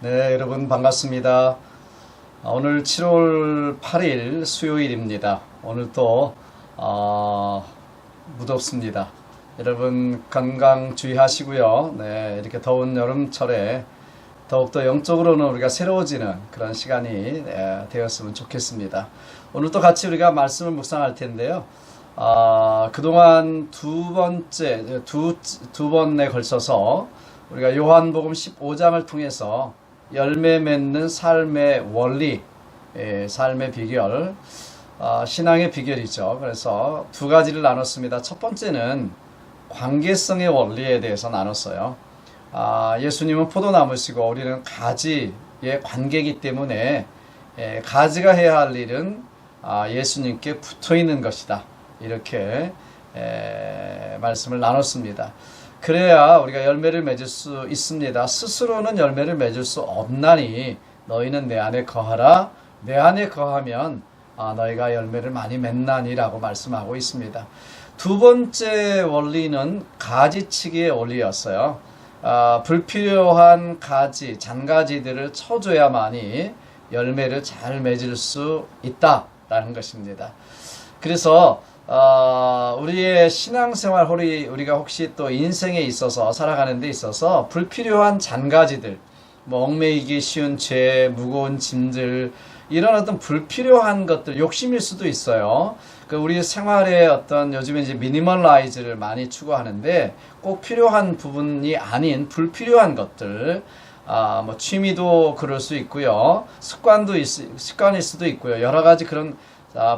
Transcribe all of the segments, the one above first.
네, 여러분 반갑습니다. 오늘 7월 8일 수요일입니다. 오늘 또 무덥습니다. 여러분 건강 주의하시고요. 네, 이렇게 더운 여름철에 더욱더 영적으로는 우리가 새로워지는 그런 시간이 되었으면 좋겠습니다. 오늘 또 같이 우리가 말씀을 묵상할 텐데요. 그동안 두 번에 걸쳐서 우리가 요한복음 15장을 통해서 열매 맺는 삶의 원리, 삶의 비결, 신앙의 비결이죠. 그래서 두 가지를 나눴습니다. 첫 번째는 관계성의 원리에 대해서 나눴어요. 예수님은 포도나무시고 우리는 가지의 관계이기 때문에 가지가 해야 할 일은 예수님께 붙어 있는 것이다. 이렇게 말씀을 나눴습니다. 그래야 우리가 열매를 맺을 수 있습니다. 스스로는 열매를 맺을 수 없나니 너희는 내 안에 거하라. 내 안에 거하면 너희가 열매를 많이 맺나니라고 말씀하고 있습니다. 두 번째 원리는 가지치기의 원리였어요. 불필요한 가지, 잔가지들을 쳐줘야만이 열매를 잘 맺을 수 있다라는 것입니다. 그래서 우리의 신앙생활, 우리가 혹시 또 인생에 있어서 살아가는 데 있어서 불필요한 잔가지들, 얽매이기 쉬운 죄, 무거운 짐들, 이런 어떤 불필요한 것들, 욕심일 수도 있어요. 우리 생활에 어떤 요즘에 이제 미니멀라이즈를 많이 추구하는데 꼭 필요한 부분이 아닌 불필요한 것들, 취미도 그럴 수 있고요. 습관일 수도 있고요. 여러 가지 그런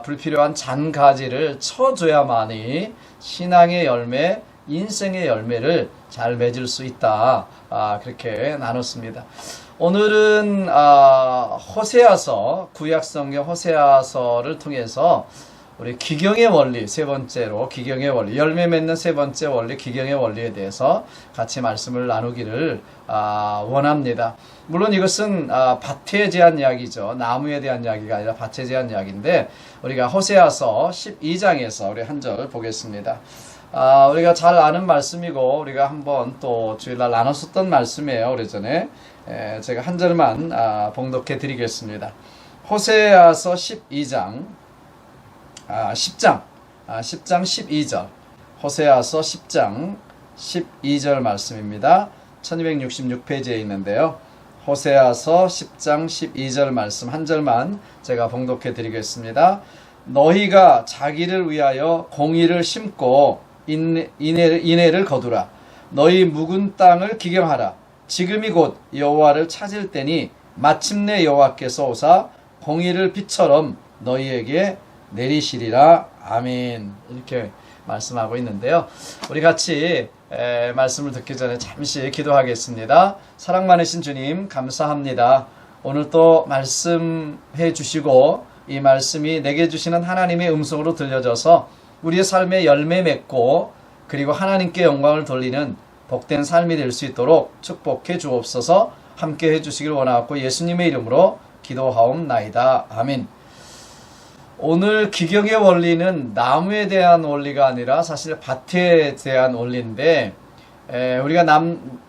불필요한 잔가지를 쳐줘야만이 신앙의 열매, 인생의 열매를 잘 맺을 수 있다. 그렇게 나눴습니다. 오늘은 호세아서, 구약성경 호세아서를 통해서 우리 기경의 원리, 세 번째로 기경의 원리, 열매 맺는 세 번째 원리, 기경의 원리에 대해서 같이 말씀을 나누기를 원합니다. 물론 이것은 밭에 대한 이야기죠. 나무에 대한 이야기가 아니라 밭에 대한 이야기인데 우리가 호세아서 12장에서 우리 한 절 보겠습니다. 우리가 잘 아는 말씀이고 우리가 한번 또 주일날 나눴었던 말씀이에요. 오래전에 제가 한 절만 봉독해 드리겠습니다. 호세아서 12장 10장 12절 호세아서 10장 12절 말씀입니다. 1266페이지에 있는데요. 호세아서 10장 12절 말씀 한 절만 제가 봉독해 드리겠습니다. 너희가 자기를 위하여 공의를 심고 인애를 거두라. 너희 묵은 땅을 기경하라. 지금이 곧 여호와를 찾을 때니 마침내 여호와께서 오사 공의를 빛처럼 너희에게 내리시리라. 아멘. 이렇게 말씀하고 있는데요. 우리 같이 말씀을 듣기 전에 잠시 기도하겠습니다. 사랑 많으신 주님 감사합니다. 오늘 또 말씀해 주시고 이 말씀이 내게 주시는 하나님의 음성으로 들려져서 우리의 삶에 열매 맺고 그리고 하나님께 영광을 돌리는 복된 삶이 될 수 있도록 축복해 주옵소서. 함께 해주시길 원하고 예수님의 이름으로 기도하옵나이다. 아멘. 오늘 기경의 원리는 나무에 대한 원리가 아니라 사실 밭에 대한 원리인데 우리가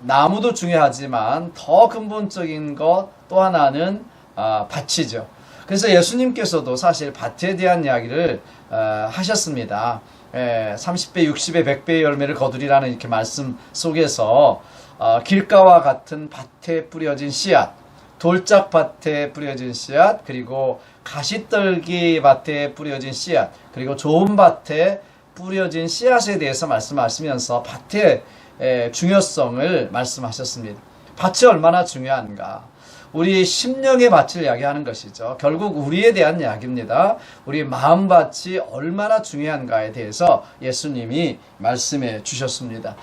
나무도 중요하지만 더 근본적인 것 또 하나는 밭이죠. 그래서 예수님께서도 사실 밭에 대한 이야기를 하셨습니다. 30배, 60배, 100배의 열매를 거두리라는 이렇게 말씀 속에서 길가와 같은 밭에 뿌려진 씨앗, 돌짝밭에 뿌려진 씨앗, 그리고 가시떨기 밭에 뿌려진 씨앗, 그리고 좋은 밭에 뿌려진 씨앗에 대해서 말씀하시면서 밭의 중요성을 말씀하셨습니다. 밭이 얼마나 중요한가? 우리 심령의 밭을 이야기하는 것이죠. 결국 우리에 대한 이야기입니다. 우리 마음밭이 얼마나 중요한가에 대해서 예수님이 말씀해 주셨습니다.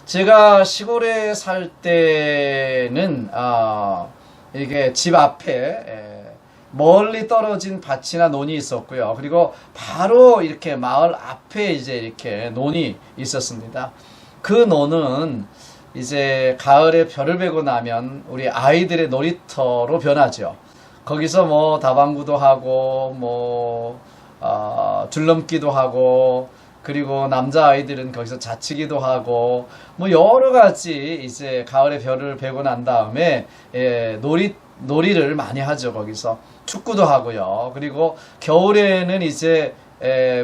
제가 시골에 살 때는 이게 집 앞에 멀리 떨어진 밭이나 논이 있었고요. 그리고 바로 이렇게 마을 앞에 이제 이렇게 논이 있었습니다. 그 논은 이제 가을에 별을 베고 나면 우리 아이들의 놀이터로 변하죠. 거기서 다방구도 하고 줄넘기도 하고 그리고 남자아이들은 거기서 자치기도 하고, 뭐 여러 가지 이제 가을에 별을 베고 난 다음에, 놀이를 많이 하죠. 거기서. 축구도 하고요. 그리고 겨울에는 이제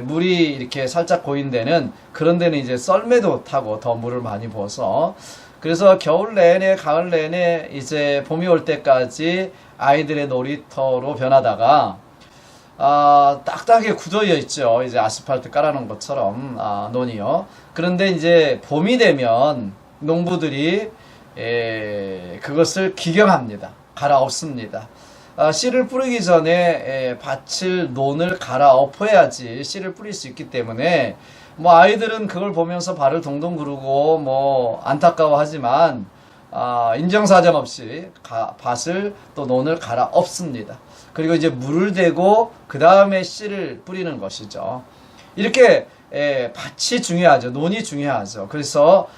물이 이렇게 살짝 고인 데는, 그런 데는 이제 썰매도 타고 더 물을 많이 부어서, 그래서 겨울 내내, 가을 내내 이제 봄이 올 때까지 아이들의 놀이터로 변하다가, 딱딱하게 굳어져 있죠. 이제 아스팔트 깔아놓은 것처럼, 논이요. 그런데 이제 봄이 되면 농부들이, 그것을 기경합니다. 갈아엎습니다. 씨를 뿌리기 전에 밭을, 논을 갈아엎어야지 씨를 뿌릴 수 있기 때문에, 뭐 아이들은 그걸 보면서 발을 동동 구르고 뭐 안타까워하지만, 인정사정 없이 밭을 또 논을 갈아엎습니다. 그리고 이제 물을 대고 그 다음에 씨를 뿌리는 것이죠. 이렇게 밭이 중요하죠. 논이 중요하죠. 그래서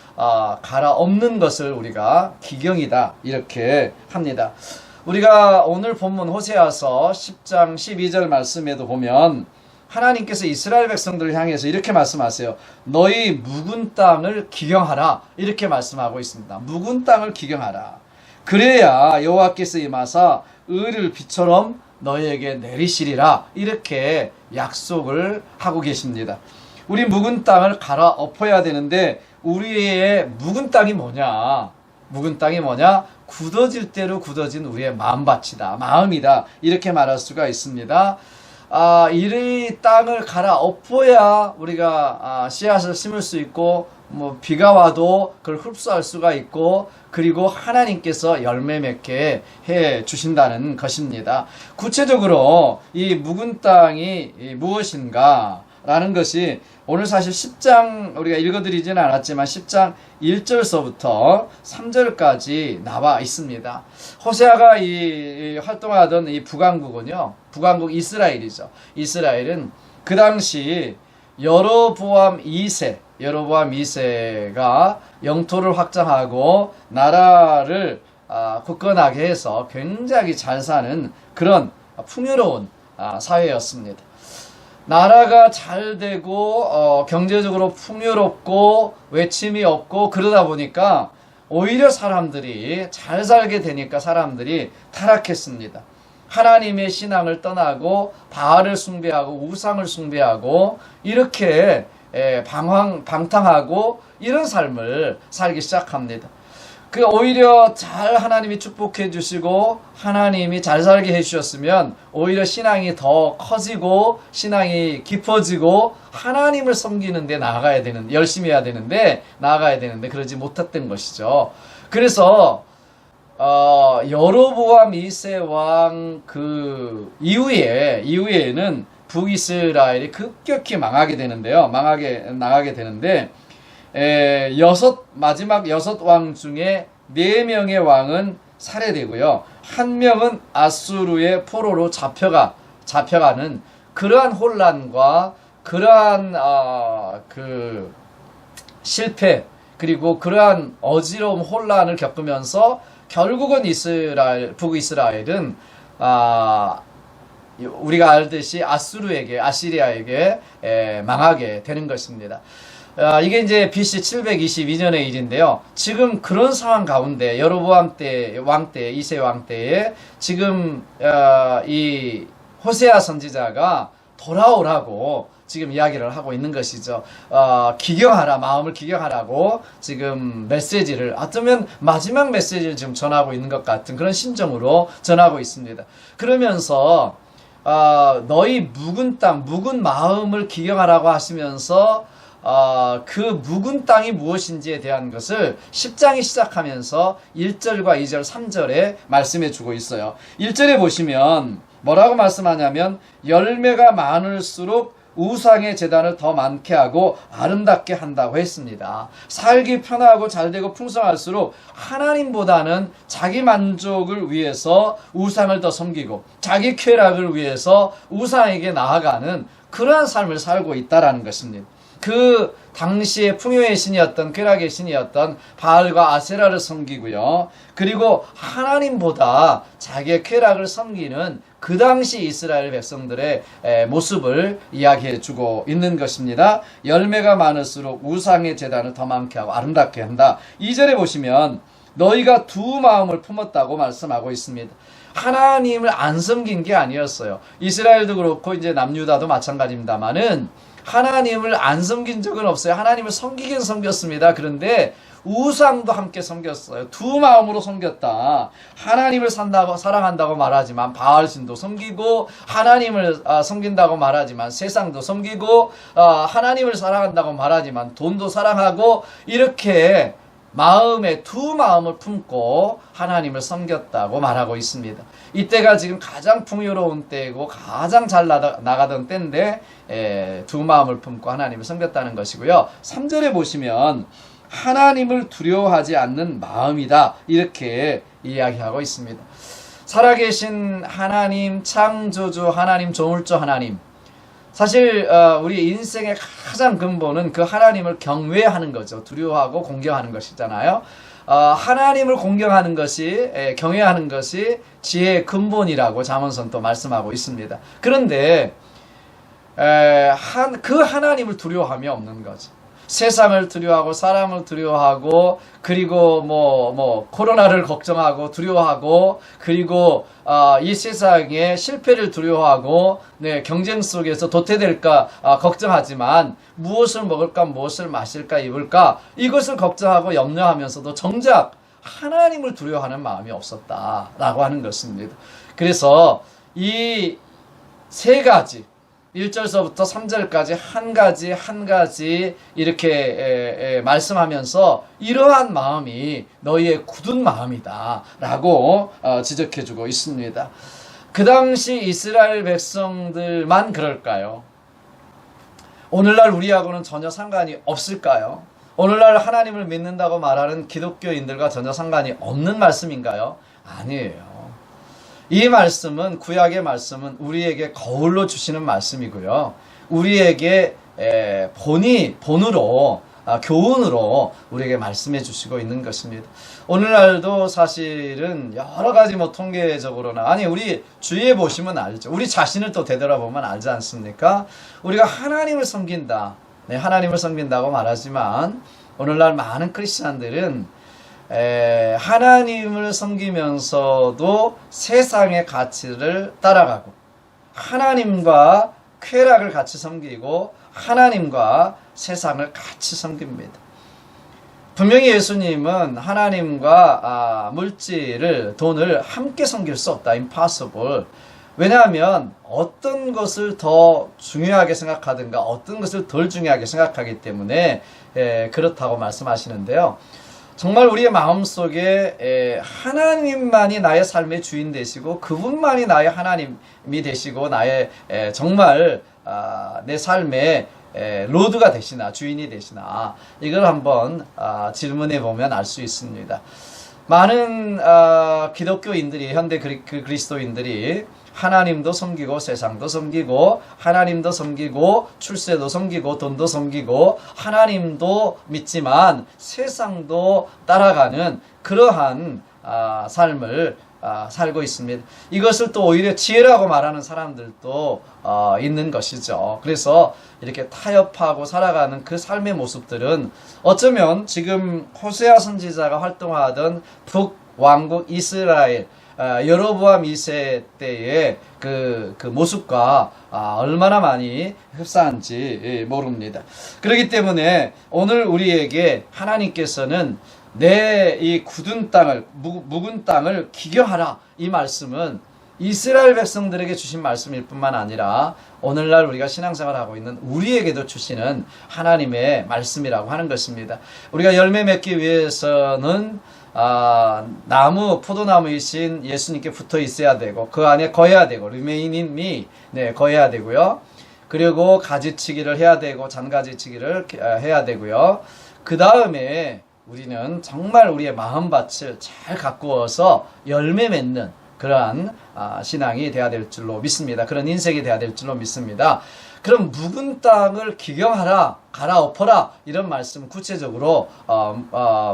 갈아엎는 것을 우리가 기경이다 이렇게 합니다. 우리가 오늘 본문 호세아서 10장 12절 말씀에도 보면 하나님께서 이스라엘 백성들을 향해서 이렇게 말씀하세요. 너희 묵은 땅을 기경하라 이렇게 말씀하고 있습니다. 묵은 땅을 기경하라. 그래야 여호와께서 임하사 의를 비처럼 너희에게 내리시리라 이렇게 약속을 하고 계십니다. 우리 묵은 땅을 갈아엎어야 되는데 우리의 묵은 땅이 뭐냐? 묵은 땅이 뭐냐? 굳어질 대로 굳어진 우리의 마음밭이다. 마음이다. 이렇게 말할 수가 있습니다. 이 땅을 갈아엎어야 우리가 씨앗을 심을 수 있고, 뭐 비가 와도 그걸 흡수할 수가 있고, 그리고 하나님께서 열매 맺게 해 주신다는 것입니다. 구체적으로 이 묵은 땅이 무엇인가 라는 것이 오늘 사실 10장 우리가 읽어드리지는 않았지만 10장 1절서부터 3절까지 나와 있습니다. 호세아가 이 활동하던 이 북왕국은요, 북왕국 이스라엘이죠. 이스라엘은 그 당시 여로보암 2세가 영토를 확장하고 나라를 굳건하게 해서 굉장히 잘 사는 그런 풍요로운 사회였습니다. 나라가 잘 되고 경제적으로 풍요롭고 외침이 없고 그러다 보니까 오히려 사람들이 잘 살게 되니까 사람들이 타락했습니다. 하나님의 신앙을 떠나고 바알을 숭배하고 우상을 숭배하고 이렇게 방탕하고 이런 삶을 살기 시작합니다. 그 오히려 잘 하나님이 축복해 주시고 하나님이 잘 살게 해 주셨으면 오히려 신앙이 더 커지고 신앙이 깊어지고 하나님을 섬기는 데 나아가야 되는, 열심히 해야 되는데 나아가야 되는데 그러지 못했던 것이죠. 그래서 여로보암 2세 왕 그 이후에는 북이스라엘이 급격히 망하게 되는데요. 나가게 되는데 마지막 6왕 중에 4명의 왕은 살해되고요. 1명은 아수르의 포로로 잡혀가는 그러한 혼란과 그러한 그 실패 그리고 그러한 어지러움 혼란을 겪으면서 결국은 북이스라엘은 우리가 알듯이 아시리아에게 망하게 되는 것입니다. 이게 이제 BC 722년의 일인데요. 지금 그런 상황 가운데 여로보암 왕 때 2세 왕 때에 지금 이 호세아 선지자가 돌아오라고 지금 이야기를 하고 있는 것이죠. 기경하라, 마음을 기경하라고 지금 메시지를, 어쩌면 마지막 메시지를 지금 전하고 있는 것 같은 그런 심정으로 전하고 있습니다. 그러면서 너희 묵은 땅, 묵은 마음을 기경하라고 하시면서 그 묵은 땅이 무엇인지에 대한 것을 10장이 시작하면서 1절과 2절, 3절에 말씀해 주고 있어요. 1절에 보시면 뭐라고 말씀하냐면 열매가 많을수록 우상의 재단을 더 많게 하고 아름답게 한다고 했습니다. 살기 편하고 잘되고 풍성할수록 하나님보다는 자기 만족을 위해서 우상을 더 섬기고 자기 쾌락을 위해서 우상에게 나아가는 그러한 삶을 살고 있다라는 것입니다. 그 당시의 풍요의 신이었던 쾌락의 신이었던 바알과 아세라를 섬기고요. 그리고 하나님보다 자기의 쾌락을 섬기는 그 당시 이스라엘 백성들의 모습을 이야기해 주고 있는 것입니다. 열매가 많을수록 우상의 제단을 더 많게 하고 아름답게 한다. 2절에 보시면 너희가 두 마음을 품었다고 말씀하고 있습니다. 하나님을 안 섬긴 게 아니었어요. 이스라엘도 그렇고 이제 남유다도 마찬가지입니다만은 하나님을 안 섬긴 적은 없어요. 하나님을 섬기긴 섬겼습니다. 그런데 우상도 함께 섬겼어요. 두 마음으로 섬겼다. 하나님을 사랑한다고 말하지만 바알신도 섬기고, 하나님을 섬긴다고 말하지만 세상도 섬기고, 하나님을 사랑한다고 말하지만 돈도 사랑하고, 이렇게 마음에 두 마음을 품고 하나님을 섬겼다고 말하고 있습니다. 이때가 지금 가장 풍요로운 때이고 가장 잘 나가던 때인데 두 마음을 품고 하나님을 섬겼다는 것이고요. 3절에 보시면 하나님을 두려워하지 않는 마음이다, 이렇게 이야기하고 있습니다. 살아계신 하나님, 창조주 하나님, 조물주 하나님, 사실 우리 인생의 가장 근본은 그 하나님을 경외하는 거죠. 두려워하고 공경하는 것이잖아요. 하나님을 공경하는 것이, 경외하는 것이 지혜의 근본이라고 잠언선 또 말씀하고 있습니다. 그런데 그 하나님을 두려워함이 없는 거죠. 세상을 두려워하고 사람을 두려워하고, 그리고 코로나를 걱정하고 두려워하고, 그리고 이 세상의 실패를 두려워하고, 경쟁 속에서 도태될까 걱정하지만 무엇을 먹을까, 무엇을 마실까, 입을까, 이것을 걱정하고 염려하면서도 정작 하나님을 두려워하는 마음이 없었다라고 하는 것입니다. 그래서 이 세 가지, 1절서부터 3절까지 한 가지 이렇게 말씀하면서 이러한 마음이 너희의 굳은 마음이다 라고 지적해주고 있습니다. 그 당시 이스라엘 백성들만 그럴까요? 오늘날 우리하고는 전혀 상관이 없을까요? 오늘날 하나님을 믿는다고 말하는 기독교인들과 전혀 상관이 없는 말씀인가요? 아니에요. 이 말씀은, 구약의 말씀은 우리에게 거울로 주시는 말씀이고요. 우리에게 본으로, 교훈으로 우리에게 말씀해 주시고 있는 것입니다. 오늘날도 사실은 여러 가지 통계적으로나, 우리 주위에 보시면 알죠. 우리 자신을 또 되돌아보면 알지 않습니까? 우리가 하나님을 섬긴다, 하나님을 섬긴다고 말하지만 오늘날 많은 크리스찬들은 하나님을 섬기면서도 세상의 가치를 따라가고, 하나님과 쾌락을 같이 섬기고 하나님과 세상을 같이 섬깁니다. 분명히 예수님은 하나님과 물질을, 돈을 함께 섬길 수 없다. impossible. 왜냐하면 어떤 것을 더 중요하게 생각하든가 어떤 것을 덜 중요하게 생각하기 때문에 그렇다고 말씀하시는데요. 정말 우리의 마음속에 하나님만이 나의 삶의 주인 되시고, 그분만이 나의 하나님이 되시고, 나의 정말 내 삶의 로드가 되시나, 주인이 되시나, 이걸 한번 질문해 보면 알 수 있습니다. 많은 기독교인들이, 현대 그리스도인들이 하나님도 섬기고 세상도 섬기고, 하나님도 섬기고 출세도 섬기고 돈도 섬기고, 하나님도 믿지만 세상도 따라가는 그러한 삶을 살고 있습니다. 이것을 또 오히려 지혜라고 말하는 사람들도 있는 것이죠. 그래서 이렇게 타협하고 살아가는 그 삶의 모습들은 어쩌면 지금 호세아 선지자가 활동하던 북왕국 이스라엘, 여로보암 2세 때의 그 모습과 얼마나 많이 흡사한지 모릅니다. 그렇기 때문에 오늘 우리에게 하나님께서는 내 이 굳은 땅을, 묵은 땅을 기경하라, 이 말씀은 이스라엘 백성들에게 주신 말씀일 뿐만 아니라 오늘날 우리가 신앙생활하고 있는 우리에게도 주시는 하나님의 말씀이라고 하는 것입니다. 우리가 열매 맺기 위해서는 포도나무이신 예수님께 붙어 있어야 되고, 그 안에 거해야 되고, remain in me, 거해야 되고요. 그리고 가지치기를 해야 되고, 잔가지치기를 해야 되고요. 그 다음에 우리는 정말 우리의 마음밭을 잘 가꾸어서 열매 맺는 그러한 신앙이 돼야 될 줄로 믿습니다. 그런 인생이 돼야 될 줄로 믿습니다. 그럼 묵은 땅을 기경하라, 갈아엎어라, 이런 말씀 구체적으로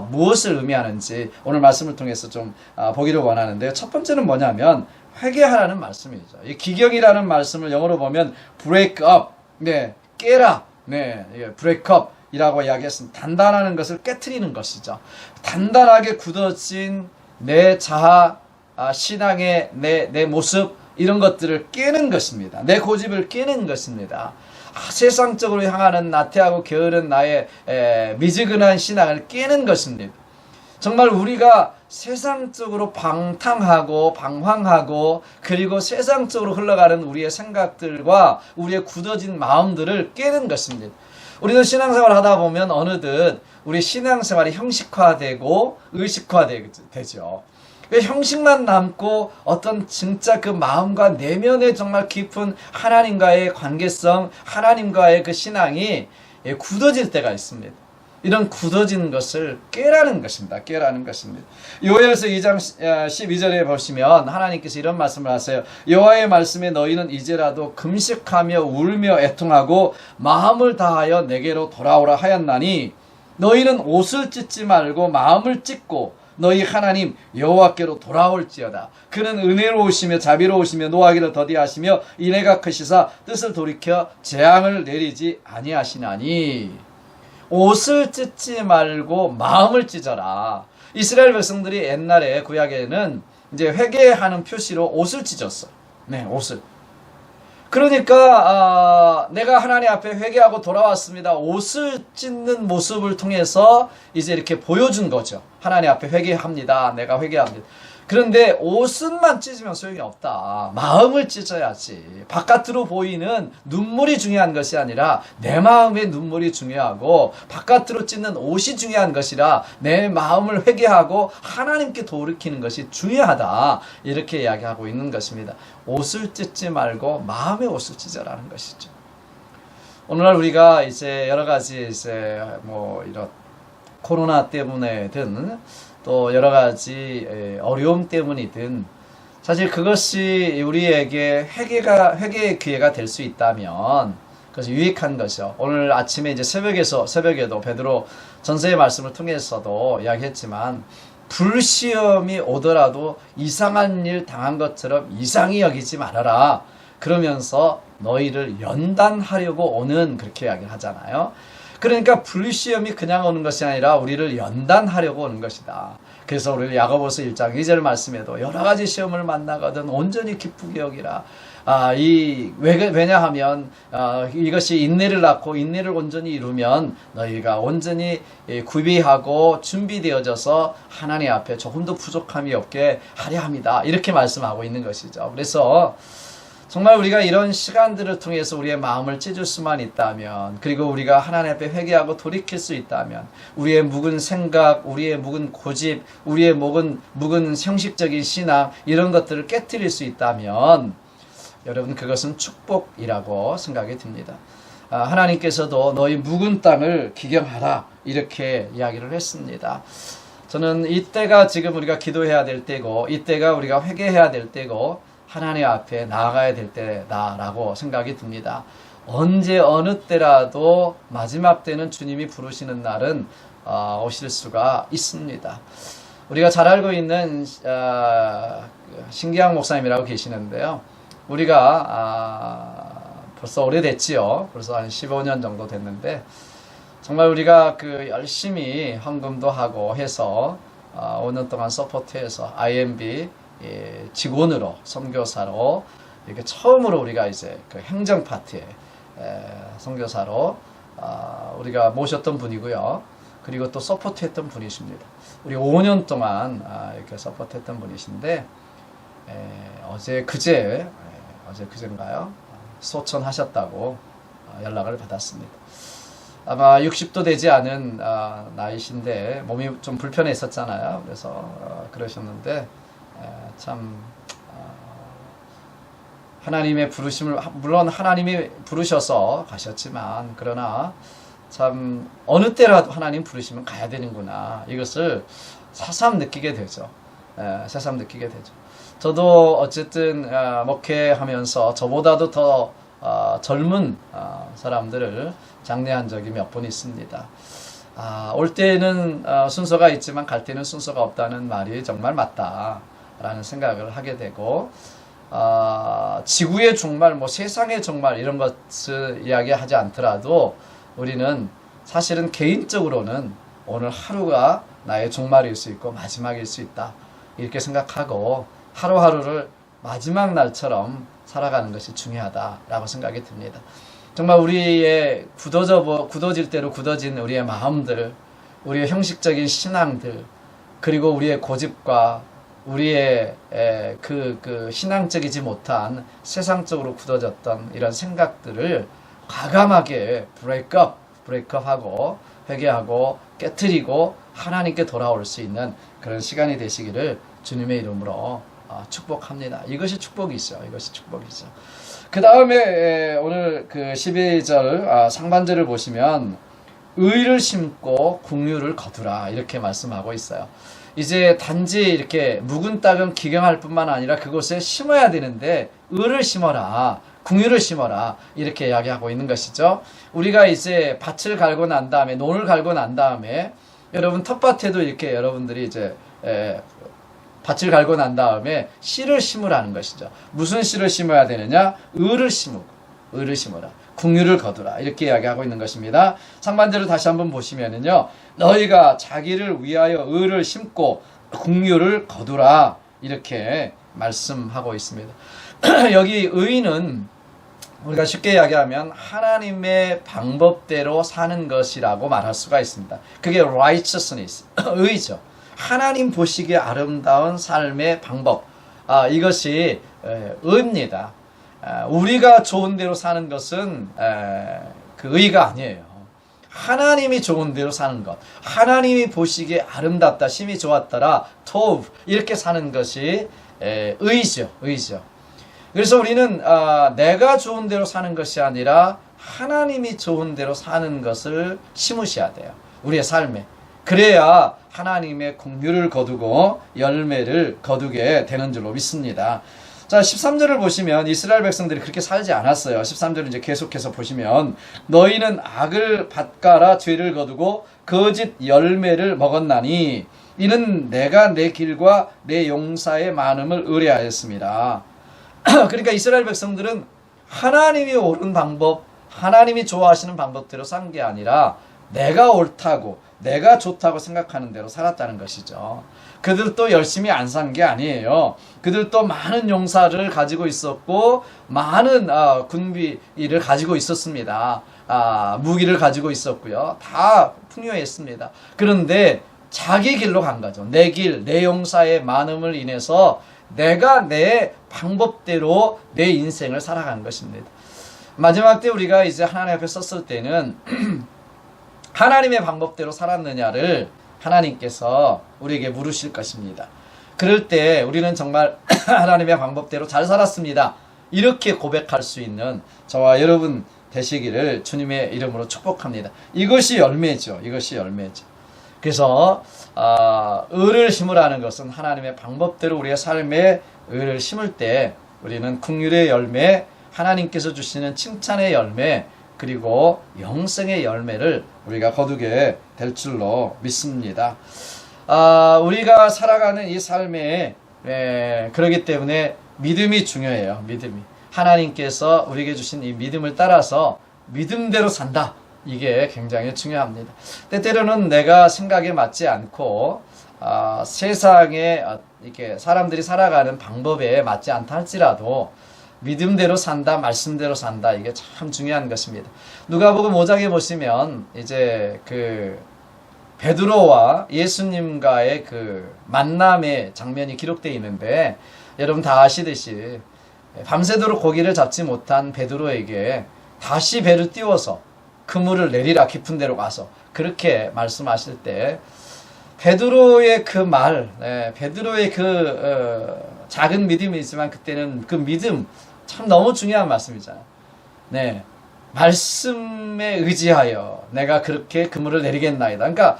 무엇을 의미하는지 오늘 말씀을 통해서 좀 보기를 원하는데요. 첫 번째는 뭐냐면 회개하라는 말씀이죠. 이 기경이라는 말씀을 영어로 보면 break up, 네, 깨라, 네, break up 이라고 이야기했습니다. 단단하는 것을 깨트리는 것이죠. 단단하게 굳어진 내 자아, 신앙의 내 모습, 이런 것들을 깨는 것입니다. 내 고집을 깨는 것입니다. 세상적으로 향하는 나태하고 게으른 나의 미지근한 신앙을 깨는 것입니다. 정말 우리가 세상적으로 방탕하고 방황하고 그리고 세상적으로 흘러가는 우리의 생각들과 우리의 굳어진 마음들을 깨는 것입니다. 우리는 신앙생활을 하다 보면 어느덧 우리 신앙생활이 형식화되고 의식화되죠. 형식만 남고 어떤 진짜 그 마음과 내면의 정말 깊은 하나님과의 관계성, 하나님과의 그 신앙이 굳어질 때가 있습니다. 이런 굳어진 것을 깨라는 것입니다. 깨라는 것입니다. 요엘서 2장 12절에 보시면 하나님께서 이런 말씀을 하세요. 여호와의 말씀에 너희는 이제라도 금식하며 울며 애통하고 마음을 다하여 내게로 돌아오라 하였나니 너희는 옷을 찢지 말고 마음을 찢고 너희 하나님 여호와께로 돌아올지어다. 그는 은혜로우시며 자비로우시며 노하기를 더디하시며 인애가 크시사 뜻을 돌이켜 재앙을 내리지 아니하시나니. 옷을 찢지 말고 마음을 찢어라. 이스라엘 백성들이 옛날에 구약에는 이제 회개하는 표시로 옷을 찢었어. 네, 옷을. 그러니까 내가 하나님 앞에 회개하고 돌아왔습니다. 옷을 찢는 모습을 통해서 이제 이렇게 보여준 거죠. 하나님 앞에 회개합니다. 내가 회개합니다. 그런데 옷은만 찢으면 소용이 없다. 마음을 찢어야지. 바깥으로 보이는 눈물이 중요한 것이 아니라 내 마음의 눈물이 중요하고 바깥으로 찢는 옷이 중요한 것이라 내 마음을 회개하고 하나님께 돌이키는 것이 중요하다. 이렇게 이야기하고 있는 것입니다. 옷을 찢지 말고 마음의 옷을 찢어라는 것이죠. 오늘날 우리가 이제 여러 가지 이제 뭐 이런 코로나 때문에든 또 여러 가지 어려움 때문이든 사실 그것이 우리에게 회개의 기회가 될 수 있다면 그것이 유익한 것이죠. 오늘 아침에 이제 새벽에도 베드로 전서의 말씀을 통해서도 이야기했지만 불시험이 오더라도 이상한 일 당한 것처럼 이상히 여기지 말아라. 그러면서 너희를 연단하려고 오는 그렇게 이야기를 하잖아요. 그러니까 불시험이 그냥 오는 것이 아니라 우리를 연단하려고 오는 것이다. 그래서 우리 야고보서 1장 2절 말씀에도 여러 가지 시험을 만나거든 온전히 기쁘게 여기라. 왜냐하면 이것이 인내를 낳고 인내를 온전히 이루면 너희가 온전히 구비하고 준비되어져서 하나님 앞에 조금도 부족함이 없게 하려 합니다. 이렇게 말씀하고 있는 것이죠. 그래서 정말 우리가 이런 시간들을 통해서 우리의 마음을 찢을 수만 있다면, 그리고 우리가 하나님 앞에 회개하고 돌이킬 수 있다면, 우리의 묵은 생각, 우리의 묵은 고집, 우리의 묵은 형식적인 신앙, 이런 것들을 깨트릴 수 있다면 여러분 그것은 축복이라고 생각이 듭니다. 하나님께서도 너희 묵은 땅을 기경하라 이렇게 이야기를 했습니다. 저는 이때가 지금 우리가 기도해야 될 때고, 이때가 우리가 회개해야 될 때고, 하나님 앞에 나아가야 될 때다라고 생각이 듭니다. 언제 어느 때라도 마지막 때는 주님이 부르시는 날은 오실 수가 있습니다. 우리가 잘 알고 있는 신기양 목사님이라고 계시는데요. 우리가 벌써 오래됐지요. 벌써 한 15년 정도 됐는데 정말 우리가 그 열심히 헌금도 하고 해서 5년 동안 서포트해서 IMB 직원으로 선교사로 이렇게 처음으로 우리가 이제 그 행정 파트에 선교사로 우리가 모셨던 분이고요. 그리고 또 서포트했던 분이십니다. 우리 5년 동안 이렇게 서포트했던 분이신데 어제그제인가요? 소천하셨다고 연락을 받았습니다. 아마 60도 되지 않은 나이신데 몸이 좀 불편했었잖아요. 그래서 그러셨는데 참 하나님의 부르심을, 물론 하나님이 부르셔서 가셨지만 그러나 참 어느 때라도 하나님 부르시면 가야 되는구나, 이것을 새삼 느끼게 되죠. 새삼 느끼게 되죠. 저도 어쨌든 목회하면서 저보다도 더 젊은 사람들을 장례한 적이 몇 번 있습니다. 올 때는 순서가 있지만 갈 때는 순서가 없다는 말이 정말 맞다라는 생각을 하게 되고, 지구의 종말, 세상의 종말 이런 것을 이야기하지 않더라도 우리는 사실은 개인적으로는 오늘 하루가 나의 종말일 수 있고 마지막일 수 있다, 이렇게 생각하고 하루하루를 마지막 날처럼 살아가는 것이 중요하다라고 생각이 듭니다. 정말 우리의 굳어질 대로 굳어진 우리의 마음들, 우리의 형식적인 신앙들, 그리고 우리의 고집과 우리의 그 신앙적이지 못한 세상적으로 굳어졌던 이런 생각들을 과감하게 브레이크업하고 회개하고 깨트리고 하나님께 돌아올 수 있는 그런 시간이 되시기를 주님의 이름으로 축복합니다. 이것이 축복이죠. 이것이 축복이죠. 그 다음에 오늘 그 12절 상반절을 보시면 의를 심고 긍휼을 거두라, 이렇게 말씀하고 있어요. 이제 단지 이렇게 묵은 땅은 기경할 뿐만 아니라 그곳에 심어야 되는데 의를 심어라, 긍휼을 심어라, 이렇게 이야기하고 있는 것이죠. 우리가 이제 밭을 갈고 난 다음에, 논을 갈고 난 다음에, 여러분 텃밭에도 이렇게 여러분들이 이제 밭을 갈고 난 다음에 씨를 심으라는 것이죠. 무슨 씨를 심어야 되느냐? 의를 심어라, 긍휼을 거두라, 이렇게 이야기하고 있는 것입니다. 상반절을 다시 한번 보시면은요, 너희가 자기를 위하여 의를 심고 긍휼을 거두라, 이렇게 말씀하고 있습니다. 여기 의는 우리가 쉽게 이야기하면 하나님의 방법대로 사는 것이라고 말할 수가 있습니다. 그게 righteousness, 의죠. 하나님 보시기에 아름다운 삶의 방법, 이것이 의입니다. 우리가 좋은 대로 사는 것은 그 의가 아니에요. 하나님이 좋은 대로 사는 것, 하나님이 보시기에 아름답다, 심히 좋았더라, 토브, 이렇게 사는 것이 의죠. 그래서 우리는 내가 좋은 대로 사는 것이 아니라 하나님이 좋은 대로 사는 것을 심으셔야 돼요, 우리의 삶에. 그래야 하나님의 긍휼을 거두고 열매를 거두게 되는 줄로 믿습니다. 자, 13절을 보시면 이스라엘 백성들이 그렇게 살지 않았어요. 13절을 이제 계속해서 보시면 너희는 악을 밭가라 죄를 거두고 거짓 열매를 먹었나니 이는 내가 내 길과 내 용사의 많음을 의뢰하였습니다. 그러니까 이스라엘 백성들은 하나님이 옳은 방법, 하나님이 좋아하시는 방법대로 산 게 아니라 내가 옳다고, 내가 좋다고 생각하는 대로 살았다는 것이죠. 그들도 열심히 안 산 게 아니에요. 그들도 많은 용사를 가지고 있었고 많은 군비를 가지고 있었습니다. 무기를 가지고 있었고요. 다 풍요했습니다. 그런데 자기 길로 간 거죠. 내 길, 내 용사의 많음을 인해서 내가 내 방법대로 내 인생을 살아간 것입니다. 마지막 때 우리가 이제 하나님 앞에 섰을 때는 하나님의 방법대로 살았느냐를 하나님께서 우리에게 물으실 것입니다. 그럴 때 우리는 정말 하나님의 방법대로 잘 살았습니다, 이렇게 고백할 수 있는 저와 여러분 되시기를 주님의 이름으로 축복합니다. 이것이 열매죠. 그래서 의를 심으라는 것은 하나님의 방법대로 우리의 삶에 의를 심을 때 우리는 긍휼의 열매, 하나님께서 주시는 칭찬의 열매, 그리고 영생의 열매를 우리가 거두게 될 줄로 믿습니다. 우리가 살아가는 이 삶에 그렇기 때문에 믿음이 중요해요. 믿음이. 하나님께서 우리에게 주신 이 믿음을 따라서 믿음대로 산다, 이게 굉장히 중요합니다. 때때로는 내가 생각에 맞지 않고 세상에 이렇게 사람들이 살아가는 방법에 맞지 않다 할지라도 믿음대로 산다, 말씀대로 산다, 이게 참 중요한 것입니다. 누가복음 5장에 보시면 이제 그 베드로와 예수님과의 그 만남의 장면이 기록되어 있는데, 여러분 다 아시듯이 밤새도록 고기를 잡지 못한 베드로에게 다시 배를 띄워서 그물을 내리라, 깊은 데로 가서, 그렇게 말씀하실 때 베드로의 그 말, 베드로의 그 작은 믿음이지만 그때는 그 믿음 참 너무 중요한 말씀이잖아요. 말씀에 의지하여 내가 그렇게 그물을 내리겠나이다. 그러니까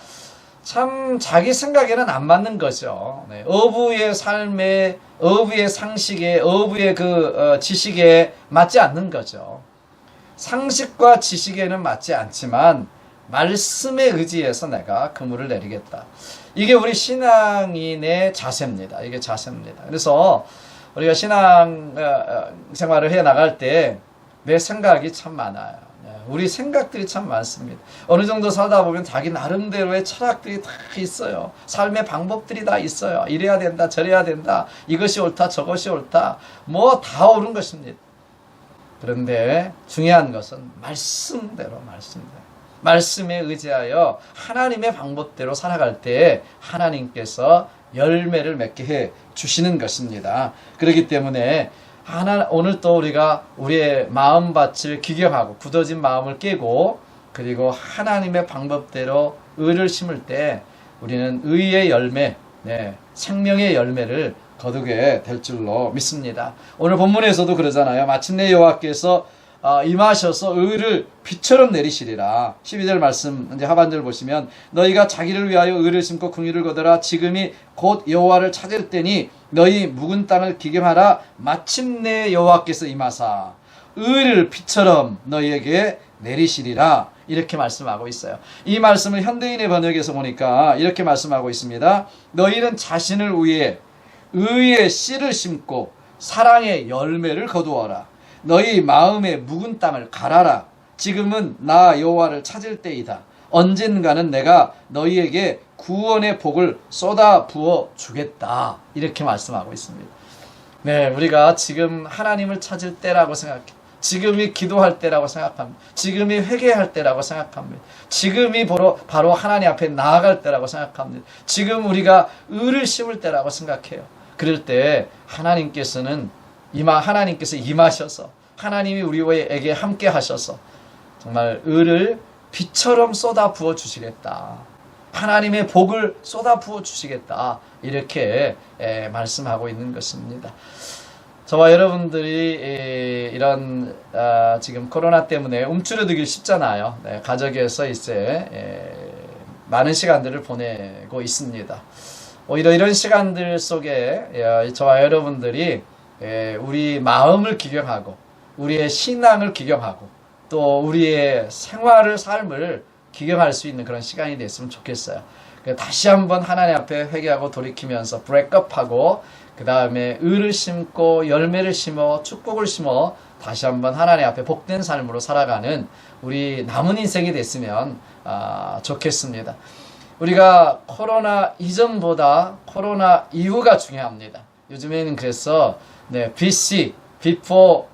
참 자기 생각에는 안 맞는 거죠. 네, 어부의 삶에, 어부의 상식에, 어부의 지식에 맞지 않는 거죠. 상식과 지식에는 맞지 않지만 말씀에 의지해서 내가 그물을 내리겠다. 이게 우리 신앙인의 자세입니다. 이게 자세입니다. 그래서 우리가 신앙 생활을 해 나갈 때 내 생각이 참 많아요. 우리 생각들이 참 많습니다. 어느 정도 살다 보면 자기 나름대로의 철학들이 다 있어요. 삶의 방법들이 다 있어요. 이래야 된다, 저래야 된다, 이것이 옳다, 저것이 옳다, 뭐 다 옳은 것입니다. 그런데 중요한 것은 말씀대로, 말씀에 의지하여 하나님의 방법대로 살아갈 때 하나님께서 열매를 맺게 해 주시는 것입니다. 그렇기 때문에 오늘 또 우리가 우리의 마음밭을 기경하고 굳어진 마음을 깨고 그리고 하나님의 방법대로 의를 심을 때 우리는 의의 열매, 생명의 열매를 거두게 될 줄로 믿습니다. 오늘 본문에서도 그러잖아요. 마침내 여호와께서 임하셔서 의를 비처럼 내리시리라. 12절 말씀 이제 하반절 보시면 너희가 자기를 위하여 의를 심고 긍휼을 거두라. 지금이 곧 여호와를 찾을 때니 너희 묵은 땅을 기경하라. 마침내 여호와께서 임하사 의를 비처럼 너희에게 내리시리라. 이렇게 말씀하고 있어요. 이 말씀을 현대인의 번역에서 보니까 이렇게 말씀하고 있습니다. 너희는 자신을 위해 의의 씨를 심고 사랑의 열매를 거두어라. 너희 마음의 묵은 땅을 갈아라. 지금은 나 여호와를 찾을 때이다. 언젠가는 내가 너희에게 구원의 복을 쏟아 부어 주겠다. 이렇게 말씀하고 있습니다. 네, 우리가 지금 하나님을 찾을 때라고 생각해요. 지금이 기도할 때라고 생각합니다. 지금이 회개할 때라고 생각합니다. 지금이 바로 하나님 앞에 나아갈 때라고 생각합니다. 지금 우리가 의를 심을 때라고 생각해요. 그럴 때 하나님께서 임하셔서 하나님이 우리에게 함께 하셔서 정말 의를 비처럼 쏟아 부어 주시겠다. 하나님의 복을 쏟아 부어 주시겠다. 이렇게 말씀하고 있는 것입니다. 저와 여러분들이 이런 지금 코로나 때문에 움츠러들기 쉽잖아요. 가족에서 이제 많은 시간들을 보내고 있습니다. 오히려 이런 시간들 속에 저와 여러분들이 우리 마음을 기경하고 우리의 신앙을 기경하고 또 우리의 삶을 기경할 수 있는 그런 시간이 됐으면 좋겠어요. 다시 한번 하나님 앞에 회개하고 돌이키면서 브레이크업하고 그 다음에 의를 심고 열매를 심어 축복을 심어 다시 한번 하나님 앞에 복된 삶으로 살아가는 우리 남은 인생이 됐으면 좋겠습니다. 우리가 코로나 이전보다 코로나 이후가 중요합니다. 요즘에는 그래서 BC, Before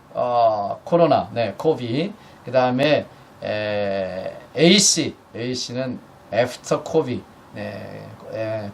코로나, COVID, 그 다음에 AC는 After COVID,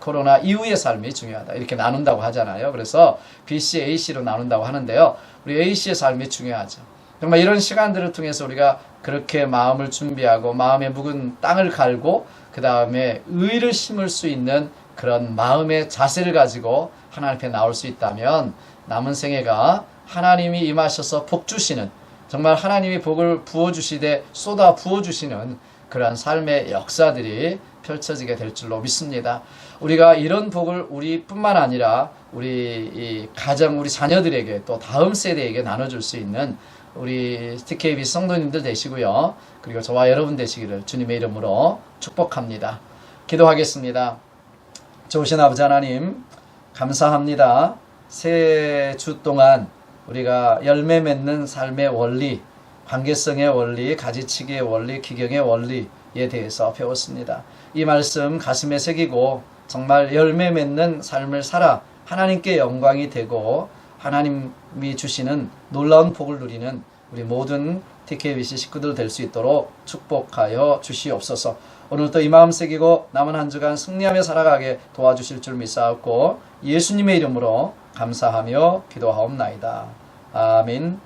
코로나 이후의 삶이 중요하다. 이렇게 나눈다고 하잖아요. 그래서 BC, AC로 나눈다고 하는데요. 우리 AC의 삶이 중요하죠. 정말 이런 시간들을 통해서 우리가 그렇게 마음을 준비하고 마음의 묵은 땅을 갈고 그 다음에 의를 심을 수 있는 그런 마음의 자세를 가지고 하나님 앞에 나올 수 있다면 남은 생애가 하나님이 임하셔서 복 주시는 정말 하나님이 복을 부어주시되 쏟아 부어주시는 그러한 삶의 역사들이 펼쳐지게 될 줄로 믿습니다. 우리가 이런 복을 우리뿐만 아니라 우리 가정, 우리 자녀들에게 또 다음 세대에게 나눠줄 수 있는 우리 TKB 성도님들 되시고요. 그리고 저와 여러분 되시기를 주님의 이름으로 축복합니다. 기도하겠습니다. 좋으신 아버지 하나님 감사합니다. 새 주 동안 우리가 열매 맺는 삶의 원리, 관계성의 원리, 가지치기의 원리, 기경의 원리에 대해서 배웠습니다. 이 말씀 가슴에 새기고 정말 열매 맺는 삶을 살아 하나님께 영광이 되고 하나님이 주시는 놀라운 복을 누리는 우리 모든 TKBC 식구들 될 수 있도록 축복하여 주시옵소서. 오늘도 이 마음 새기고 남은 한 주간 승리하며 살아가게 도와주실 줄 믿사옵고 예수님의 이름으로 감사하며 기도하옵나이다. 아멘.